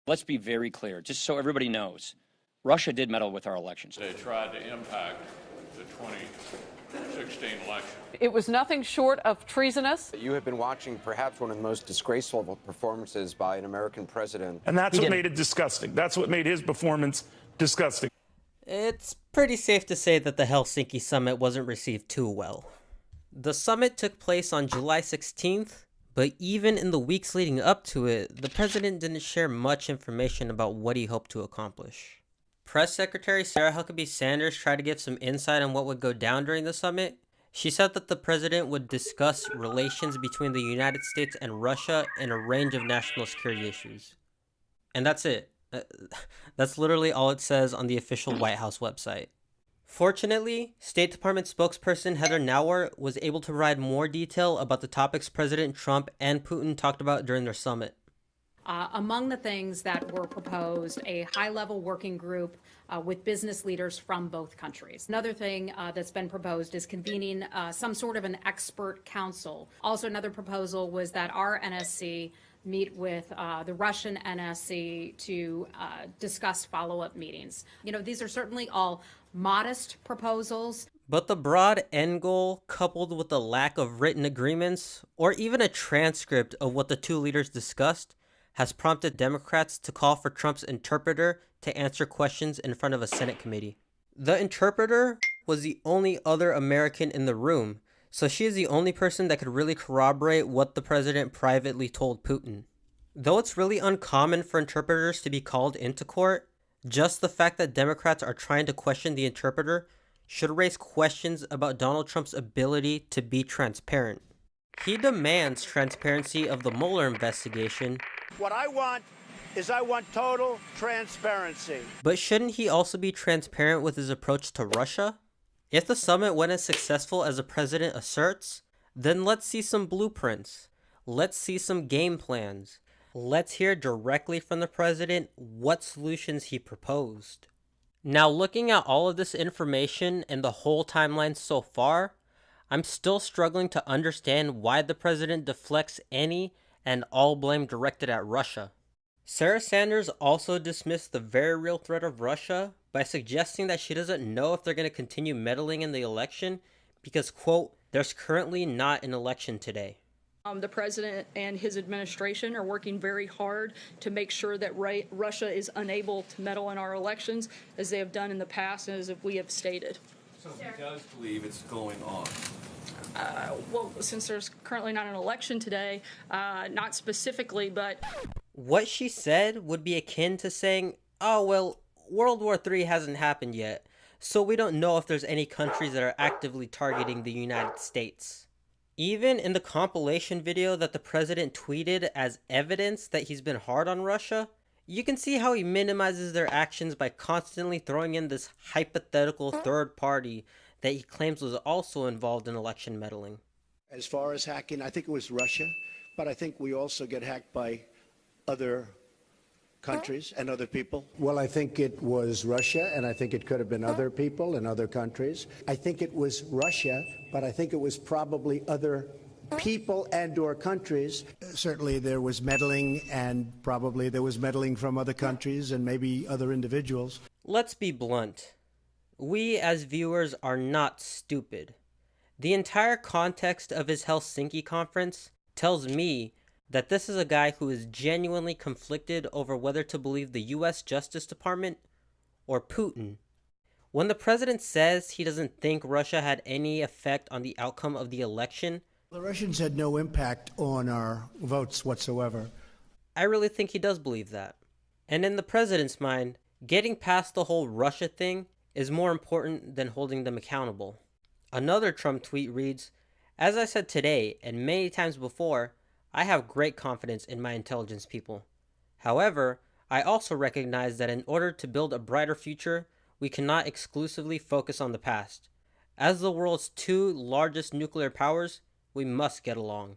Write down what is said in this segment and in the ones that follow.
Let's be very clear, just so everybody knows. Russia did meddle with our elections. They tried to impact the 2016 election. It was nothing short of treasonous. You have been watching perhaps one of the most disgraceful performances by an American president. And that's what made it disgusting. That's what made his performance disgusting. It's pretty safe to say that the Helsinki Summit wasn't received too well. The summit took place on July 16th, but even in the weeks leading up to it, the president didn't share much information about what he hoped to accomplish. Press Secretary Sarah Huckabee Sanders tried to give some insight on what would go down during the summit. She said that the president would discuss relations between the United States and Russia and a range of national security issues. And that's it. That's literally all it says on the official White House website. Fortunately, State Department spokesperson Heather Nauert was able to provide more detail about the topics President Trump and Putin talked about during their summit. Among the things that were proposed, a high-level working group with business leaders from both countries. Another thing that's been proposed is convening some sort of an expert council. Also, another proposal was that our NSC meet with the Russian NSC to discuss follow-up meetings. You know, these are certainly all modest proposals. But the broad end goal, coupled with the lack of written agreements, or even a transcript of what the two leaders discussed, has prompted Democrats to call for Trump's interpreter to answer questions in front of a Senate committee. The interpreter was the only other American in the room, so she is the only person that could really corroborate what the president privately told Putin. Though it's really uncommon for interpreters to be called into court, just the fact that Democrats are trying to question the interpreter should raise questions about Donald Trump's ability to be transparent. He demands transparency of the Mueller investigation. What I want is total transparency. But shouldn't he also be transparent with his approach to Russia? If the summit went as successful as the president asserts, then let's see some blueprints. Let's see some game plans. Let's hear directly from the president what solutions he proposed. Now, looking at all of this information and the whole timeline so far, I'm still struggling to understand why the president deflects any and all blame directed at Russia. Sarah Sanders also dismissed the very real threat of Russia by suggesting that she doesn't know if they're going to continue meddling in the election because, quote, there's currently not an election today. The president and his administration are working very hard to make sure that Russia is unable to meddle in our elections as they have done in the past and as we have stated. So he does believe it's going on? Well, since there's currently not an election today, not specifically, but... What she said would be akin to saying, oh, well, World War III hasn't happened yet, so we don't know if there's any countries that are actively targeting the United States. Even in the compilation video that the president tweeted as evidence that he's been hard on Russia, you can see how he minimizes their actions by constantly throwing in this hypothetical third party that he claims was also involved in election meddling. As far as hacking, I think it was Russia, but I think we also get hacked by other countries and other people. Well, I think it was Russia, and I think it could have been other people in other countries. I think it was Russia, but I think it was probably other people and or countries. Certainly there was meddling, and probably there was meddling from other countries and maybe other individuals. Let's be blunt. We as viewers are not stupid. The entire context of his Helsinki conference tells me that this is a guy who is genuinely conflicted over whether to believe the US Justice Department or Putin. When the president says he doesn't think Russia had any effect on the outcome of the election, The Russians had no impact on our votes whatsoever. I really think he does believe that. And in the president's mind, getting past the whole Russia thing is more important than holding them accountable. Another Trump tweet reads, "As I said today and many times before, I have great confidence in my intelligence people. However, I also recognize that in order to build a brighter future, we cannot exclusively focus on the past. As the world's two largest nuclear powers, we must get along."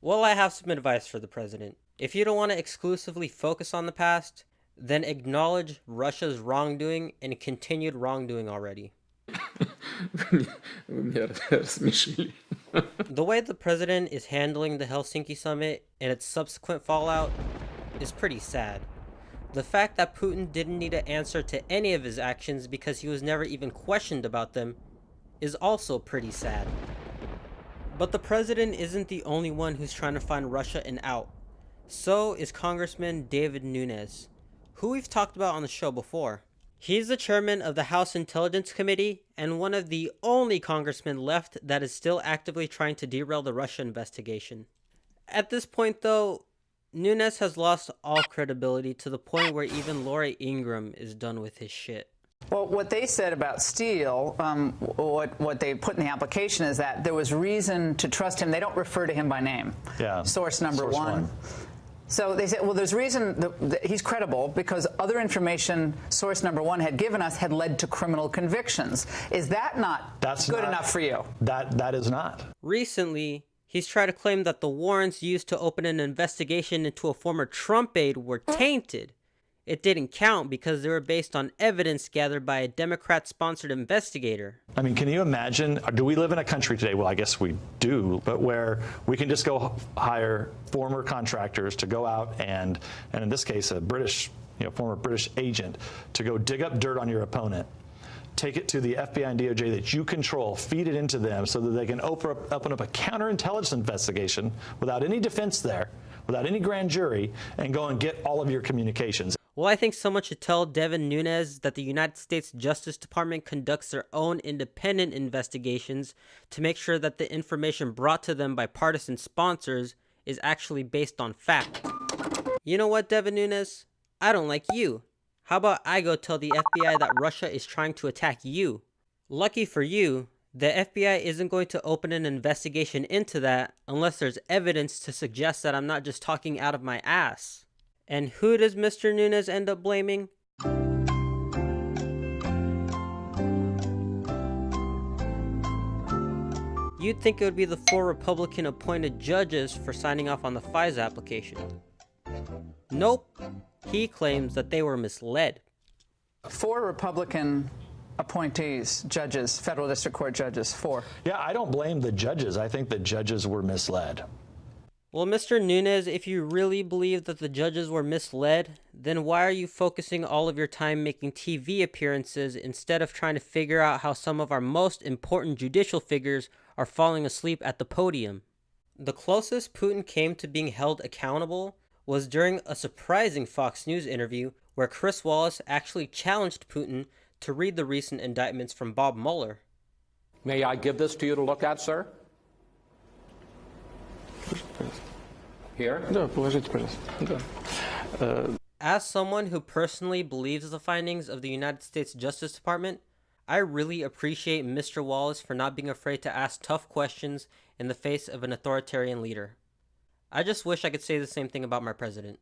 Well, I have some advice for the president. If you don't want to exclusively focus on the past, then acknowledge Russia's wrongdoing and continued wrongdoing already. The way the president is handling the Helsinki Summit and its subsequent fallout is pretty sad. The fact that Putin didn't need to answer to any of his actions because he was never even questioned about them is also pretty sad. But the president isn't the only one who's trying to find Russia an out. So is Congressman Devin Nunes, who we've talked about on the show before. He's the chairman of the House Intelligence Committee and one of the only congressmen left that is still actively trying to derail the Russia investigation. At this point though, Nunes has lost all credibility to the point where even Laura Ingraham is done with his shit. Well, what they said about Steele, what they put in the application is that there was reason to trust him. They don't refer to him by name. Yeah. Source number one. So they said, well, there's reason that he's credible because other information source number one had given us had led to criminal convictions. Is that not good enough for you? That is not. Recently, he's tried to claim that the warrants used to open an investigation into a former Trump aide were tainted. It didn't count because they were based on evidence gathered by a Democrat-sponsored investigator. I mean, can you imagine, do we live in a country today, well, I guess we do, but where we can just go hire former contractors to go out and in this case, a British, former British agent, to go dig up dirt on your opponent, take it to the FBI and DOJ that you control, feed it into them so that they can open up a counterintelligence investigation without any defense there, without any grand jury, and go and get all of your communications. Well, I think someone should tell Devin Nunes that the United States Justice Department conducts their own independent investigations to make sure that the information brought to them by partisan sponsors is actually based on fact. You know what, Devin Nunes? I don't like you. How about I go tell the FBI that Russia is trying to attack you? Lucky for you, the FBI isn't going to open an investigation into that unless there's evidence to suggest that I'm not just talking out of my ass. And who does Mr. Nunes end up blaming? You'd think it would be the 4 Republican-appointed judges for signing off on the FISA application. Nope. He claims that they were misled. 4 Republican appointees, judges, federal district court judges, 4. Yeah, I don't blame the judges. I think the judges were misled. Well, Mr. Nunes, if you really believe that the judges were misled, then why are you focusing all of your time making TV appearances instead of trying to figure out how some of our most important judicial figures are falling asleep at the podium? The closest Putin came to being held accountable was during a surprising Fox News interview where Chris Wallace actually challenged Putin to read the recent indictments from Bob Mueller. May I give this to you to look at, sir? Here? As someone who personally believes the findings of the United States Justice Department, I really appreciate Mr. Wallace for not being afraid to ask tough questions in the face of an authoritarian leader. I just wish I could say the same thing about my president.